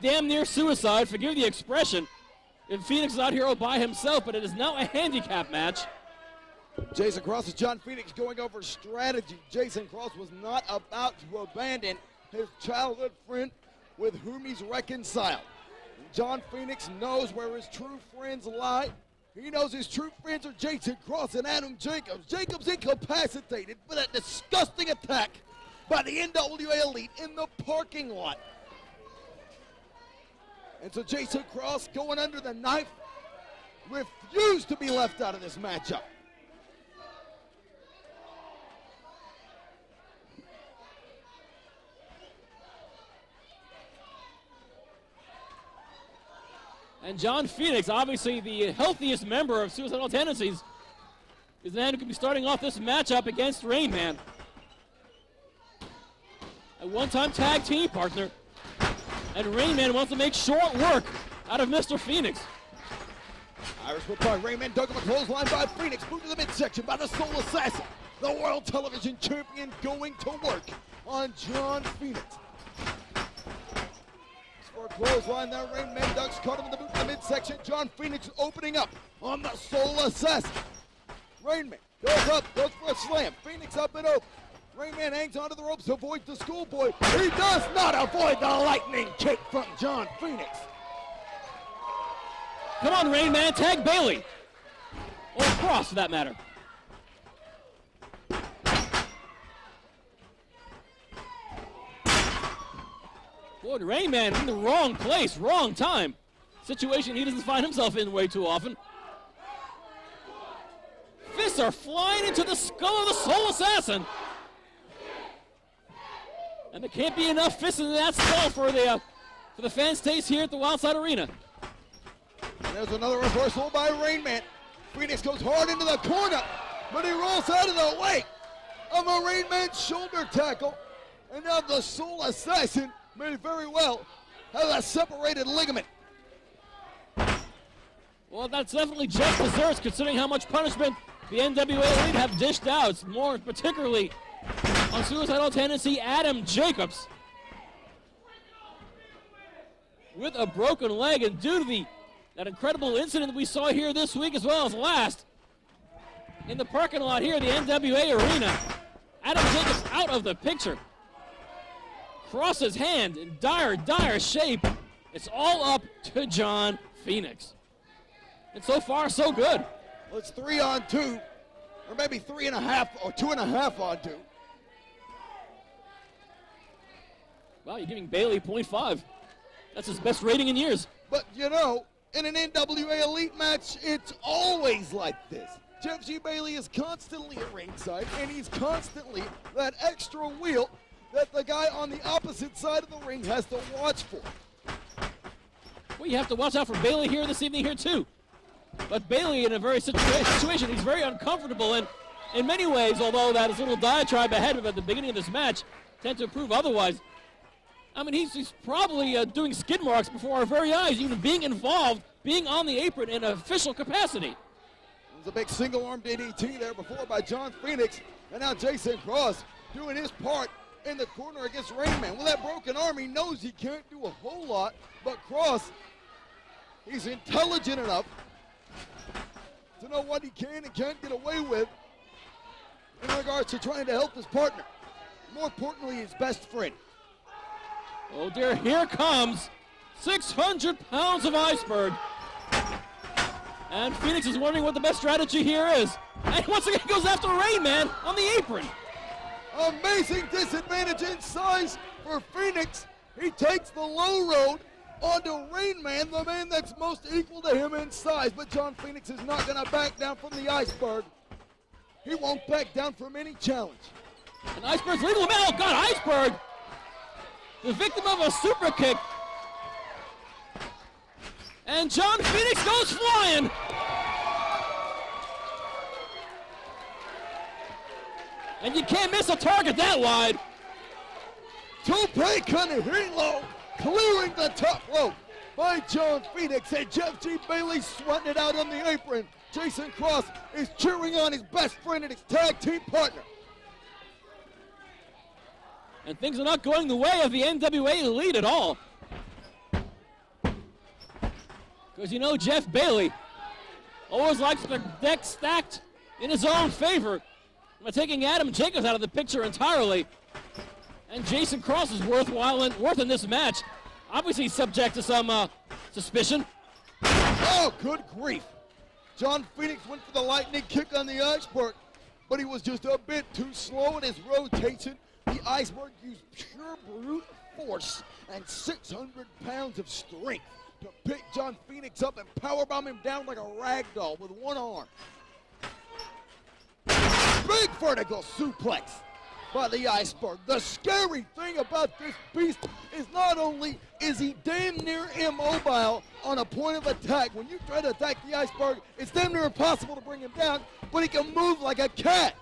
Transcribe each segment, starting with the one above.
be damn near suicide, forgive the expression, if Phoenix is out here all by himself, but it is now a handicap match. Jason Cross and John Phoenix going over strategy. Jason Cross was not about to abandon his childhood friend with whom he's reconciled. John Phoenix knows where his true friends lie. He knows his true friends are Jason Cross and Adam Jacobs. Jacobs incapacitated, but a disgusting attack by the NWA Elite in the parking lot. And so Jason Cross, going under the knife, refused to be left out of this matchup. And John Phoenix, obviously the healthiest member of Suicidal Tendencies, is the man who could be starting off this matchup against Rainman. A one-time tag team partner. And Rainman wants to make short work out of Mr. Phoenix. Irish whip by Rainman, dug him a clothesline by Phoenix, moved to the midsection by the Soul Assassin. The World Television Champion going to work on John Phoenix. For a clothesline there, Rainman ducks, caught him in the boot in the midsection. John Phoenix opening up on the Soul Assassin. Rainman goes up, goes for a slam. Phoenix up and over. Rainman hangs onto the ropes, avoids the schoolboy. He does not avoid the lightning kick from John Phoenix. Come on, Rainman, tag Bailey. Or Cross, for that matter. Boy, Rainman in the wrong place, wrong time. Situation he doesn't find himself in way too often. Fists are flying into the skull of the Soul Assassin. And there can't be enough fists in that skull for the fans' taste here at the Wildside Arena. And there's another reversal by Rainman. Phoenix goes hard into the corner, but he rolls out of the way of a Rainman shoulder tackle. And now the Soul Assassin may very well have a separated ligament. Well, that's definitely just desserts considering how much punishment the NWA Elite have dished out. It's more particularly on Suicidal Tendency, Adam Jacobs with a broken leg, and due to that incredible incident that we saw here this week as well as last in the parking lot here at the NWA Arena, Adam Jacobs out of the picture. Cross's hand in dire shape. It's all up to John Phoenix. And so far, so good. Well, it's 3-on-2, or maybe 3.5 or 2.5 on 2. Wow, you're giving Bailey 0.5. That's his best rating in years. But, you know, in an NWA Elite match, it's always like this. Jeff G. Bailey is constantly at ringside, and he's constantly that extra wheel that the guy on the opposite side of the ring has to watch for. Well, you have to watch out for Bailey here this evening here, too. But Bailey in a very situation, he's very uncomfortable, and in many ways, although that is a little diatribe ahead of at the beginning of this match, tend to prove otherwise. I mean, he's probably doing skid marks before our very eyes, even being involved, being on the apron in an official capacity. There's a big single-arm DDT there before by John Phoenix, and now Jason Cross doing his part in the corner against Rainman. With that broken arm, he knows he can't do a whole lot, but Cross, he's intelligent enough to know what he can and can't get away with in regards to trying to help his partner. More importantly, his best friend. Oh dear, here comes 600 pounds of Iceberg. And Phoenix is wondering what the best strategy here is. And once again goes after Rainman on the apron. Amazing disadvantage in size for Phoenix. He takes the low road onto Rainman, the man that's most equal to him in size. But John Phoenix is not going to back down from the Iceberg. He won't back down from any challenge. And Iceberg's legal him out. Oh God, Iceberg, the victim of a super kick. And John Phoenix goes flying. And you can't miss a target that wide. Tope Kanehilo clearing the top rope by John Phoenix, and Jeff G. Bailey sweating it out on the apron. Jason Cross is cheering on his best friend and his tag team partner. And things are not going the way of the NWA Elite at all. Because you know Jeff Bailey always likes the deck stacked in his own favor by taking Adam Jacobs out of the picture entirely. And Jason Cross is worth in this match. Obviously subject to some suspicion. Oh, good grief. John Phoenix went for the lightning kick on the Iceberg, but he was just a bit too slow in his rotation. The Iceberg used pure brute force and 600 pounds of strength to pick John Phoenix up and powerbomb him down like a rag doll with one arm. Big vertical suplex by the Iceberg. The scary thing about this beast is not only is he damn near immobile on a point of attack. When you try to attack the Iceberg, it's damn near impossible to bring him down, but he can move like a cat.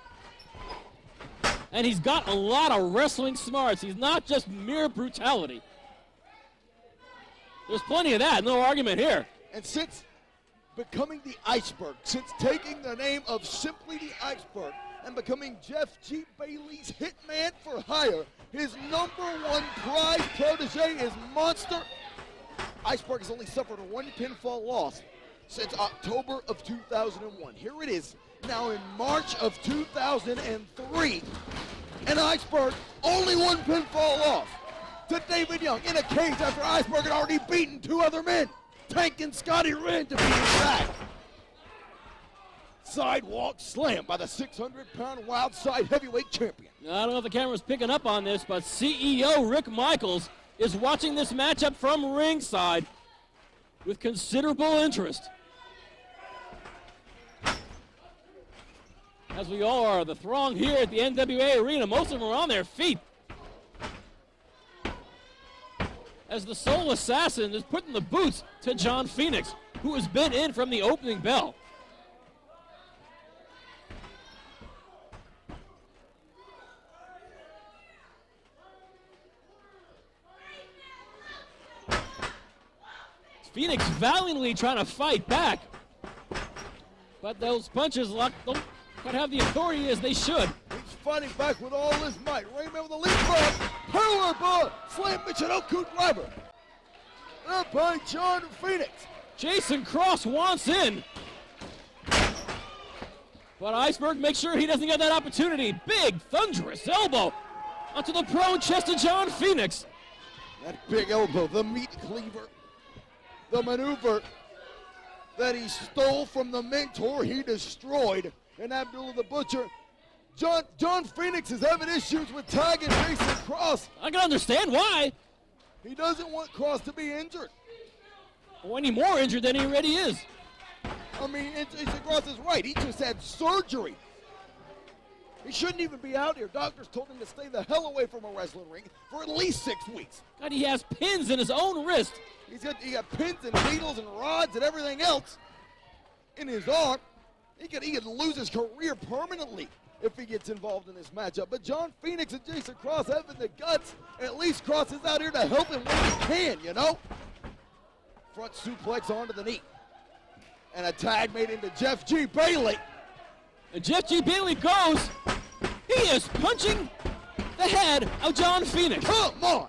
And he's got a lot of wrestling smarts. He's not just mere brutality. There's plenty of that, no argument here. And since becoming the Iceberg, since taking the name of simply the Iceberg and becoming Jeff G. Bailey's hitman for hire, his #1 prize protege is Monster. Iceberg has only suffered one pinfall loss since October of 2001. Here it is now in March of 2003. And Iceberg only one pinfall loss to David Young in a cage after Iceberg had already beaten 2 other men, Tank and Scotty Wren, to beat him back. Sidewalk slam by the 600-pound Wildside heavyweight champion. I don't know if the camera's picking up on this, but CEO Rick Michaels is watching this matchup from ringside with considerable interest. As we all are, the throng here at the NWA Arena, most of them are on their feet. As the Soul Assassin is putting the boots to John Phoenix, who has been in from the opening bell. Phoenix valiantly trying to fight back, but those punches don't quite have the authority as they should. He's fighting back with all his might. Rainman with a leapfrog, powerbomb, slam Michinoku driver. Up by John Phoenix. Jason Cross wants in, but Iceberg makes sure he doesn't get that opportunity. Big, thunderous elbow onto the prone chest of John Phoenix. That big elbow, the meat cleaver. The maneuver that he stole from the mentor he destroyed in Abdullah the Butcher. John Phoenix is having issues with tagging Jason Cross. I can understand why. He doesn't want Cross to be injured. Or any more injured than he already is. I mean, Jason Cross is right. He just had surgery. He shouldn't even be out here. Doctors told him to stay the hell away from a wrestling ring for at least 6 weeks. God, he has pins in his own wrist. He got pins and needles and rods and everything else in his arm. He could lose his career permanently if he gets involved in this matchup. But John Phoenix and Jason Cross having the guts. At least Cross is out here to help him when he can, you know? Front suplex onto the knee. And a tag made into Jeff G. Bailey. And Jeff G. Bailey goes. He is punching the head of John Phoenix. Come on.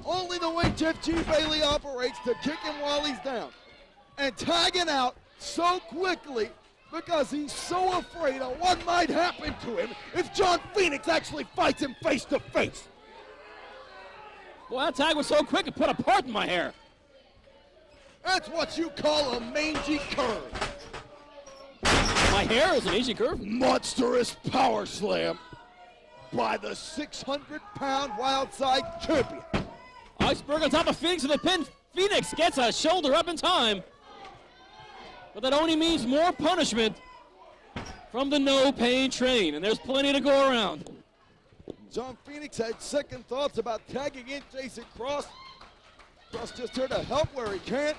Only the way Jeff G. Bailey operates to kick him while he's down. And tagging out so quickly because he's so afraid of what might happen to him if John Phoenix actually fights him face to face. Well, that tag was so quick it put a part in my hair. That's what you call a mangy curve. My hair is an mangy curve? Monstrous power slam by the 600-pound Wildside champion. Iceberg on top of Phoenix with a pin. Phoenix gets a shoulder up in time. But that only means more punishment from the no pain train, and there's plenty to go around. John Phoenix had second thoughts about tagging in Jason Cross. Cross just here to help where he can.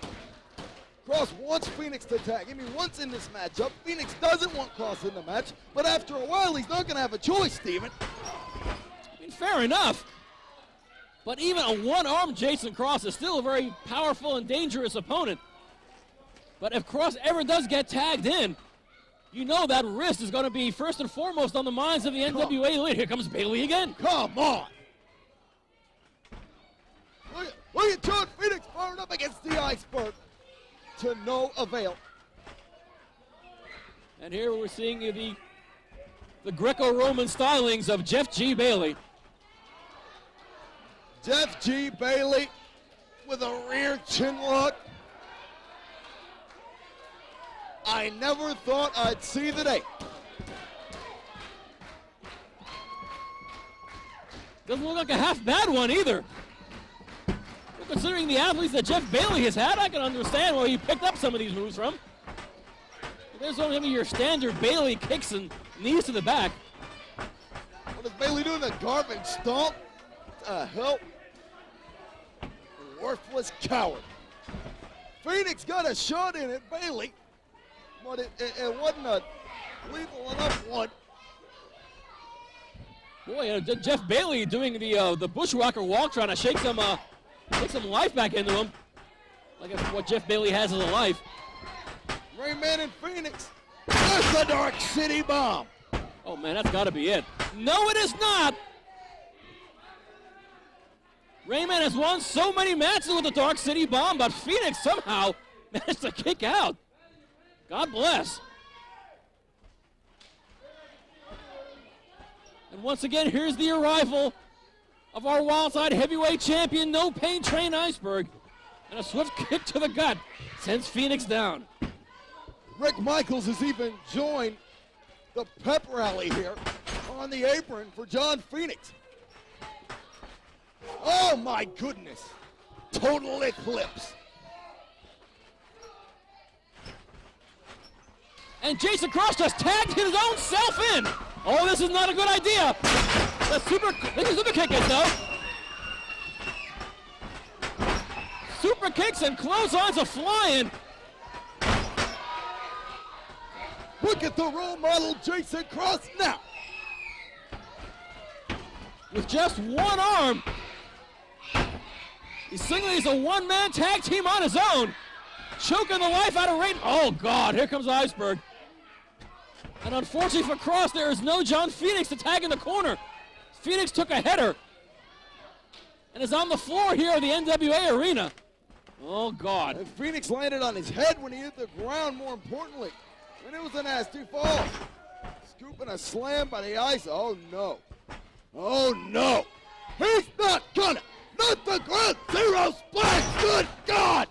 Cross wants Phoenix to tag him. He wants in this matchup. Phoenix doesn't want Cross in the match, but after a while, he's not going to have a choice, Steven. I mean, fair enough. But even a one-armed Jason Cross is still a very powerful and dangerous opponent. But if Cross ever does get tagged in, you know that wrist is going to be first and foremost on the minds of the NWA elite. Here comes Bailey again. Come on. Look at John Phoenix firing up against the Iceberg to no avail. And here we're seeing the Greco-Roman stylings of Jeff G. Bailey. Jeff G. Bailey with a rear chin lock. I never thought I'd see the day. Doesn't look like a half bad one either. Well, considering the athletes that Jeff Bailey has had, I can understand where he picked up some of these moves from. But there's only your standard Bailey kicks and knees to the back. What is Bailey doing? A garbage stomp? Help. Worthless coward. Phoenix got a shot in it, Bailey, but it wasn't a lethal enough one. Boy, Jeff Bailey doing the bushwhacker walk, trying to shake some life back into him. Like what Jeff Bailey has as a life. Rainman and Phoenix. That's the Dark City Bomb. Oh man, that's got to be it. No, it is not. Rainman has won so many matches with the Dark City Bomb, but Phoenix somehow managed to kick out. God bless. And once again, here's the arrival of our Wildside heavyweight champion, No Pain Train Iceberg. And a swift kick to the gut sends Phoenix down. Rick Michaels has even joined the pep rally here on the apron for John Phoenix. Oh my goodness. Total eclipse. And Jason Cross just tagged his own self in. Oh, this is not a good idea. This is super kick it though. Super kicks and clotheslines are flying. Look at the role model, Jason Cross now. With just one arm. He's singling as a one-man tag team on his own. Choking the life out of Rainman. Oh God, here comes Iceberg. And unfortunately for Cross, there is no John Phoenix to tag in the corner. Phoenix took a header and is on the floor here of the NWA arena. Oh God. And Phoenix landed on his head when he hit the ground, more importantly. And it was a nasty fall. Scooping a slam by the ice. Oh no. Oh no. He's not gonna. Not the ground zero splash. Good God.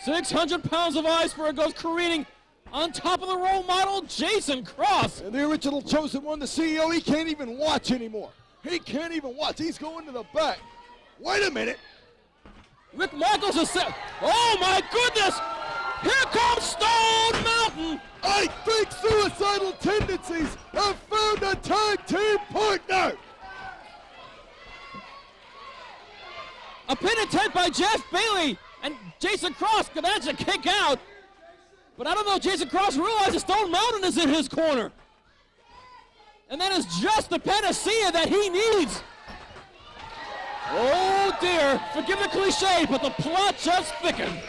600 pounds of Iceberg goes careening on top of the role model, Jason Cross. And the original chosen one, the CEO, he can't even watch anymore. He can't even watch. He's going to the back. Wait a minute. Rick Michaels is set. Oh my goodness. Here comes Stone Mountain. I think Suicidal Tendencies have found a tag team partner. A pin attempt by Jeff Bailey, and Jason Cross managed to kick out. But I don't know if Jason Cross realizes Stone Mountain is in his corner. And that is just the panacea that he needs. Oh dear, forgive the cliche, but the plot just thickened.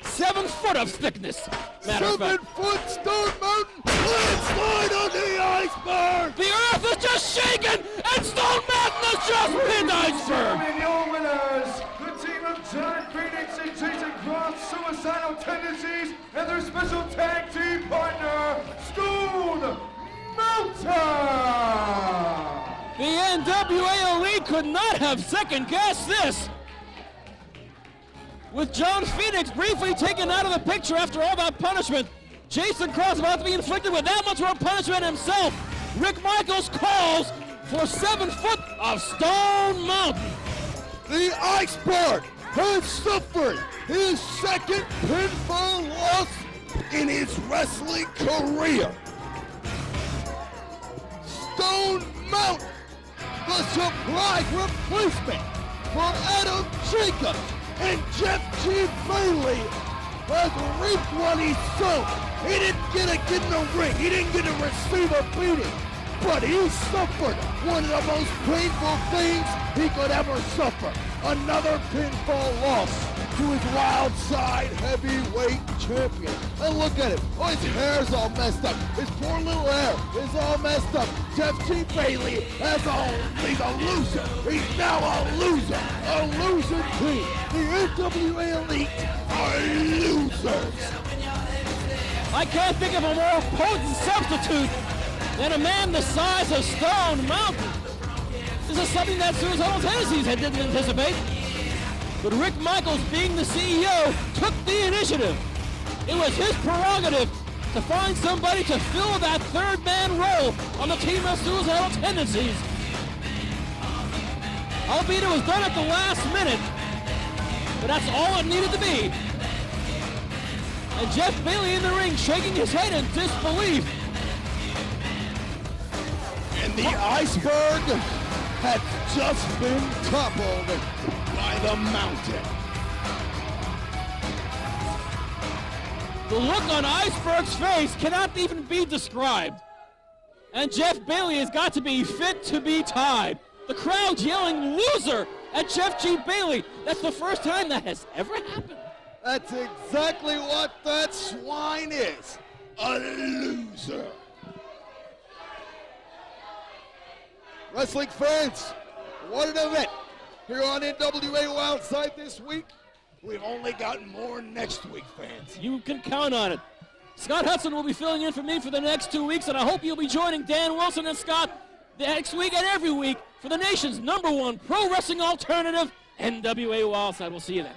7 foot of thickness. 7 foot Stone Mountain landslide on the Iceberg. The earth is just shaking, and Stone Mountain has just pinned Iceberg. And your winners, the team of John Phoenix and Jason Cross, Suicidal Tendencies, and their special tag team partner, Stone Mountain. The NWA Elite could not have second-guessed this. With John Phoenix briefly taken out of the picture after all that punishment, Jason Cross about to be inflicted with that much more punishment himself. Rick Michaels calls for 7 foot of Stone Mountain. The Iceberg has suffered his second pinfall loss in his wrestling career. Stone Mountain, the surprise replacement for Adam Jacobs and Jeff G. Bailey, has reaped what he sowed. He didn't get in the ring. He didn't get to receive a beating. But he suffered one of the most painful things he could ever suffer. Another pinfall loss to his Wildside heavyweight champion. And look at him. Oh, his hair's all messed up. His poor little hair is all messed up. Jeff G. Bailey he's a loser. He's now a loser. A loser team. The NWA Elite are losers. I can't think of a more potent substitute than a man the size of Stone Mountain. This is something that Suicidal Tendencies didn't anticipate. But Rick Michaels, being the CEO, took the initiative. It was his prerogative to find somebody to fill that third man role on the team of Suicidal Tendencies. Albeit it was done at the last minute, but that's all it needed to be. And Jeff Bailey in the ring shaking his head in disbelief. And the Iceberg had just been toppled by the mountain. The look on Iceberg's face cannot even be described. And Jeff Bailey has got to be fit to be tied. The crowd yelling loser at Jeff G. Bailey. That's the first time that has ever happened. That's exactly what that swine is. A loser. Wrestling fans, what an event. Here on NWA Wildside this week. We've only got more next week, fans. You can count on it. Scott Hudson will be filling in for me for the next 2 weeks, and I hope you'll be joining Dan Wilson and Scott the next week and every week for the nation's #1 pro wrestling alternative, NWA Wildside. We'll see you then.